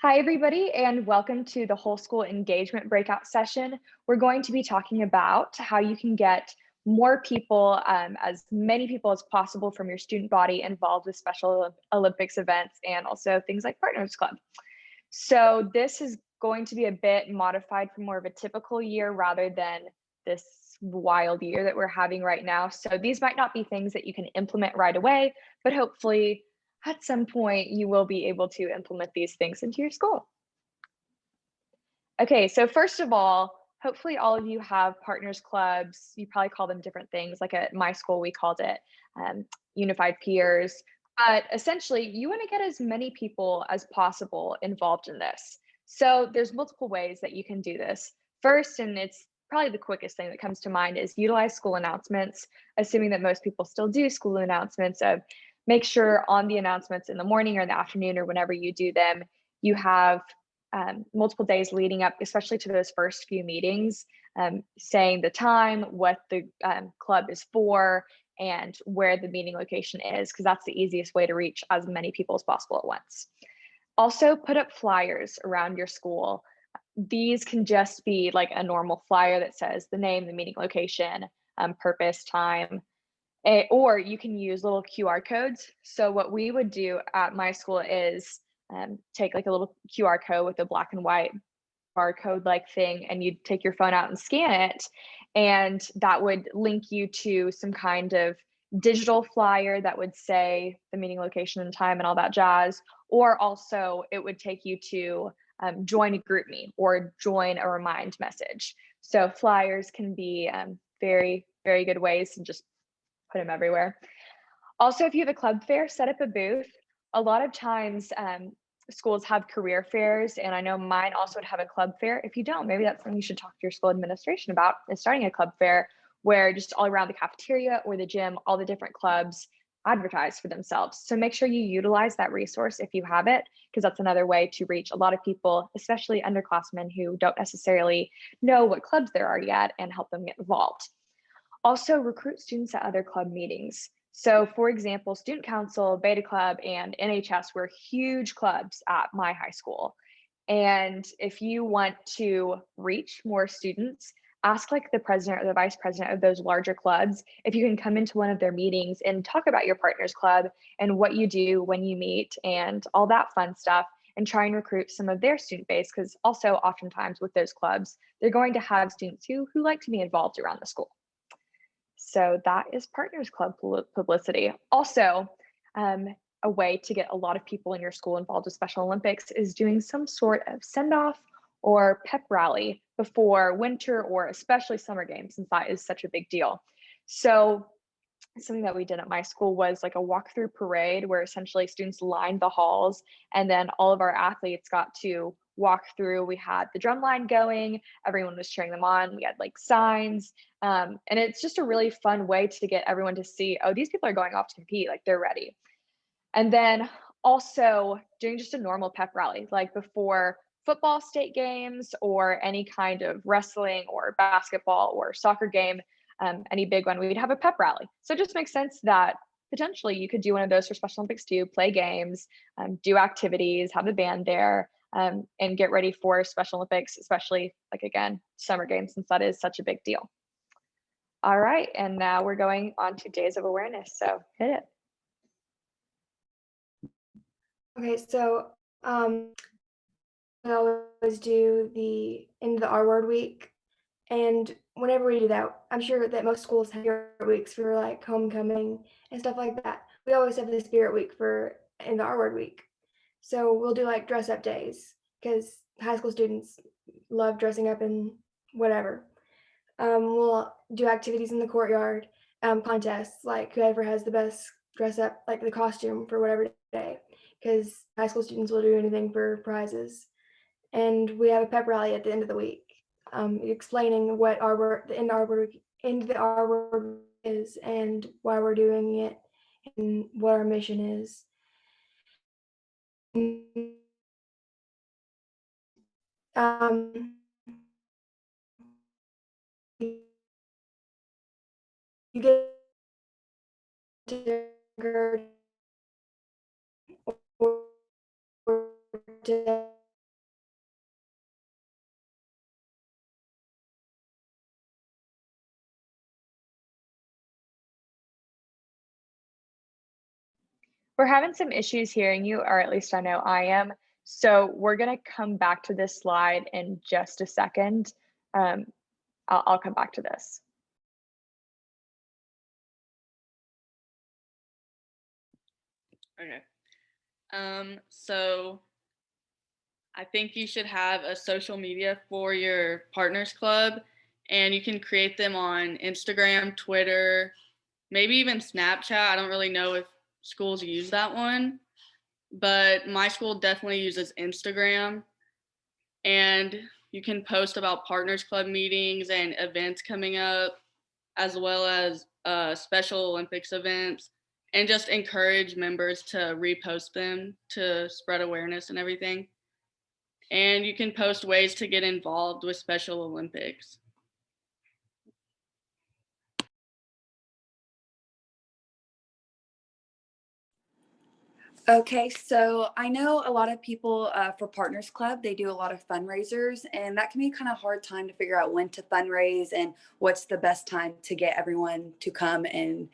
Hi, everybody, and welcome to the Whole School Engagement Breakout Session. We're going to be talking about how you can get more people, as many people as possible from your student body involved with Special Olympics events and also things like Partners Club. So this is going to be a bit modified for more of a typical year rather than this wild year that we're having right now. So these might not be things that you can implement right away, but hopefully at some point you will be able to implement these things into your school. Okay, so first of all, hopefully all of you have partners clubs. You probably call them different things. Like at my school, we called it unified peers. But essentially, you want to get as many people as possible involved in this. So there's multiple ways that you can do this. First, and it's probably the quickest thing that comes to mind, is utilize school announcements, assuming that most people still do school announcements. Of make sure on the announcements in the morning or in the afternoon or whenever you do them, you have multiple days leading up, especially to those first few meetings, saying the time, what the club is for, and where the meeting location is, because that's the easiest way to reach as many people as possible at once. Also, put up flyers around your school. These can just be like a normal flyer that says the name, the meeting location, purpose, time, or you can use little QR codes. So what we would do at my school is take like a little QR code with a black and white barcode like thing, and you'd take your phone out and scan it, and that would link you to some kind of digital flyer that would say the meeting location and time and all that jazz. Or also it would take you to join a group me or join a remind message. So flyers can be very, very good ways to just put them everywhere. Also, if you have a club fair, set up a booth. A lot of times, schools have career fairs, and I know mine also would have a club fair. If you don't, maybe that's something you should talk to your school administration about, is starting a club fair where just all around the cafeteria or the gym, all the different clubs advertise for themselves. So make sure you utilize that resource if you have it, because that's another way to reach a lot of people, especially underclassmen who don't necessarily know what clubs there are yet, and help them get involved. Also, recruit students at other club meetings. So, for example, Student Council, Beta Club, and NHS were huge clubs at my high school. And if you want to reach more students, ask like the president or the vice president of those larger clubs if you can come into one of their meetings and talk about your partners club and what you do when you meet and all that fun stuff, and try and recruit some of their student base, because also oftentimes with those clubs they're going to have students who like to be involved around the school. So that is Partners Club publicity. Also, um, a way to get a lot of people in your school involved with Special Olympics is doing some sort of send off or pep rally before winter or especially summer games, since that is such a big deal. So something that we did at my school was like a walkthrough parade where essentially students lined the halls, and then all of our athletes got to walk through. We had the drum line going, everyone was cheering them on, we had like signs, and it's just a really fun way to get everyone to see, oh, these people are going off to compete, like they're ready. And then also doing just a normal pep rally, like before football state games or any kind of wrestling or basketball or soccer game, any big one, we'd have a pep rally. So it just makes sense that potentially you could do one of those for Special Olympics too, play games, do activities, have a band there, and get ready for Special Olympics, especially like again, summer games, since that is such a big deal. All right, and now we're going on to days of awareness. So hit it. Okay, so we always do the end of the R word week, and whenever we do that, I'm sure that most schools have spirit weeks for like homecoming and stuff like that. We always have the spirit week for in the R word week. So we'll do like dress up days because high school students love dressing up and whatever. We'll do activities in the courtyard, contests, like whoever has the best dress up, like the costume for whatever day, because high school students will do anything for prizes. And we have a pep rally at the end of the week, explaining what end of the R word is and why we're doing it and what our mission is. Um, you get to We're having some issues hearing you, or at least I know I am. So we're gonna come back to this slide in just a second. Um, I'll come back to this. Okay. So I think you should have a social media for your partners club, and you can create them on Instagram, Twitter, maybe even Snapchat. I don't really know if schools use that one, but my school definitely uses Instagram. And you can post about partners club meetings and events coming up, as well as Special Olympics events, and just encourage members to repost them to spread awareness and everything. And you can post ways to get involved with Special Olympics. Okay, so I know a lot of people for Partners Club, they do a lot of fundraisers, and that can be kind of hard time to figure out when to fundraise and what's the best time to get everyone to come and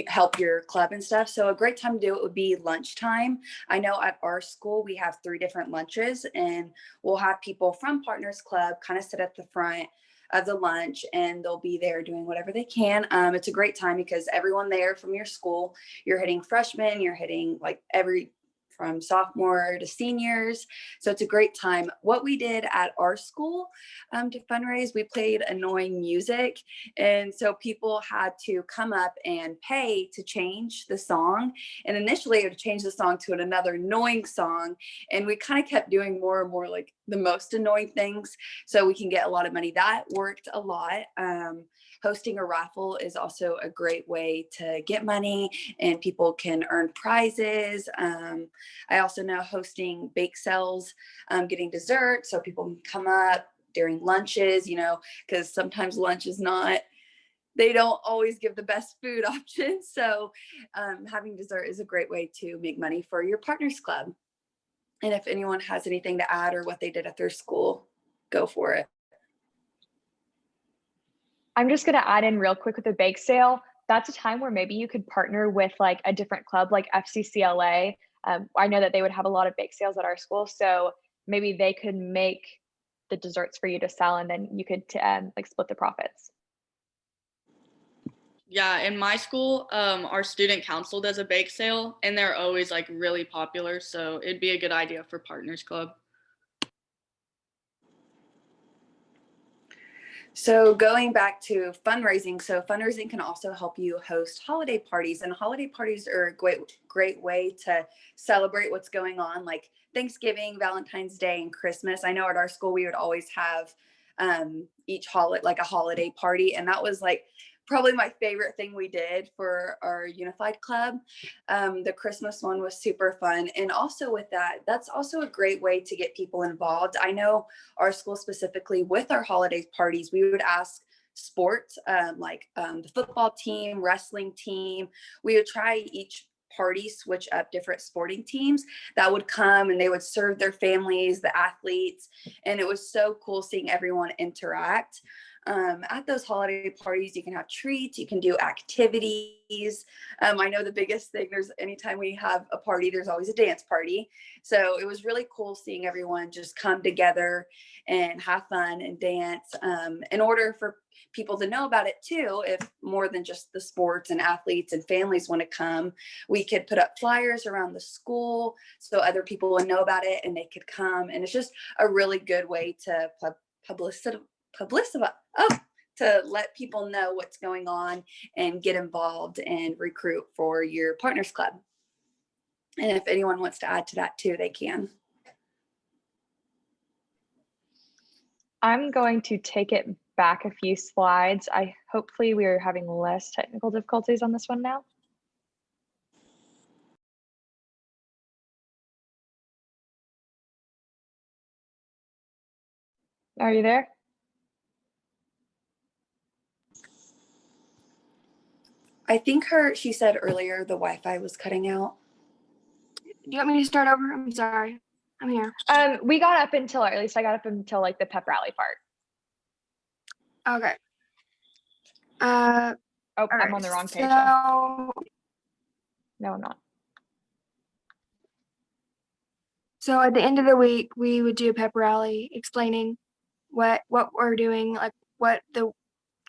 help your club and stuff. So a great time to do it would be lunchtime. I know at our school we have 3 different lunches, and we'll have people from Partners Club kind of sit at the front of the lunch, and they'll be there doing whatever they can. It's a great time because everyone there from your school, you're hitting freshmen, you're hitting like every from sophomore to seniors. So it's a great time. What we did at our school to fundraise, we played annoying music. And so people had to come up and pay to change the song. And initially it would change the song to another annoying song. And we kind of kept doing more and more like the most annoying things so we can get a lot of money. That worked a lot. Hosting a raffle is also a great way to get money and people can earn prizes. I also know hosting bake sales, getting dessert so people can come up during lunches, because sometimes lunch is not, they don't always give the best food options. So having dessert is a great way to make money for your partners club. And if anyone has anything to add or what they did at their school, go for it. I'm just gonna add in real quick with the bake sale. That's a time where maybe you could partner with like a different club like FCCLA. I know that they would have a lot of bake sales at our school, so maybe they could make the desserts for you to sell, and then you could like split the profits. Yeah, in my school, our student council does a bake sale, and they're always like really popular. So it'd be a good idea for Partners Club. So going back to fundraising, so fundraising can also help you host holiday parties, and holiday parties are a great way to celebrate what's going on, like Thanksgiving, Valentine's Day, and Christmas. I know at our school we would always have each holiday, like a holiday party, and that was like probably my favorite thing we did for our unified club. The Christmas one was super fun, and also with that, that's also a great way to get people involved. I know our school specifically with our holiday parties, we would ask sports like the football team, wrestling team. We would try each party switch up different sporting teams that would come and they would serve their families, the athletes, and it was so cool seeing everyone interact. At those holiday parties, you can have treats, you can do activities. I know the biggest thing, there's anytime we have a party, there's always a dance party. So it was really cool seeing everyone just come together and have fun and dance. In order for people to know about it too, if more than just the sports and athletes and families want to come, we could put up flyers around the school so other people would know about it and they could come. And it's just a really good way to to let people know what's going on and get involved and recruit for your partners club. And if anyone wants to add to that too, they can. I'm going to take it back a few slides. Hopefully we are having less technical difficulties on this one now. Are you there? I think she said earlier the Wi-Fi was cutting out. Do you want me to start over? I'm sorry. I'm here. We got up until, or at least I got up until like the pep rally part. Okay. Oh, I'm right, on the wrong page. So No, I'm not. So at the end of the week, we would do a pep rally explaining what we're doing, like what the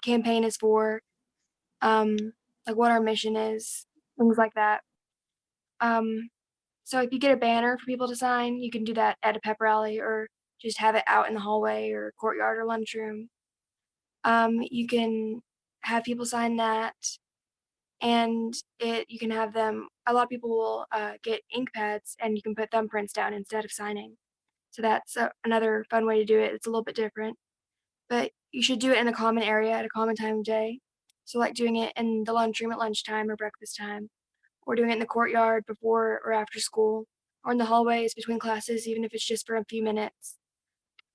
campaign is for, like what our mission is, things like that. So if you get a banner for people to sign, you can do that at a pep rally or just have it out in the hallway or courtyard or lunchroom. You can have people sign that, and you can have them. A lot of people will get ink pads, and you can put thumbprints down instead of signing. So that's another fun way to do it. It's a little bit different, but you should do it in a common area at a common time of day. So like doing it in the lunchroom at lunchtime or breakfast time, or doing it in the courtyard before or after school, or in the hallways between classes, even if it's just for a few minutes.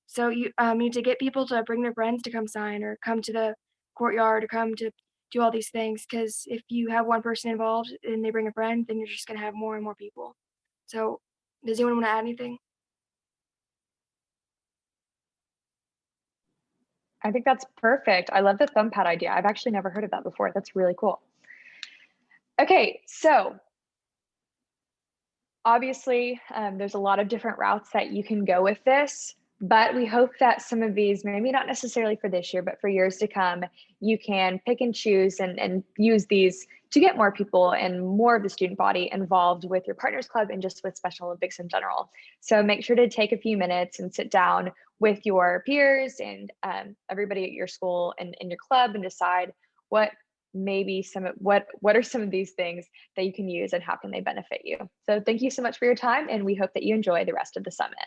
So you need to get people to bring their friends to come sign or come to the courtyard or come to do all these things. Because if you have one person involved and they bring a friend, then you're just gonna have more and more people. So does anyone want to add anything? I think that's perfect. I love the thumb pad idea. I've actually never heard of that before. That's really cool. Okay, so obviously there's a lot of different routes that you can go with this, but we hope that some of these, maybe not necessarily for this year, but for years to come, you can pick and choose and use these to get more people and more of the student body involved with your Partners Club and just with Special Olympics in general. So make sure to take a few minutes and sit down with your peers and everybody at your school and in your club and decide what are some of these things that you can use and how can they benefit you. So thank you so much for your time, and we hope that you enjoy the rest of the summit.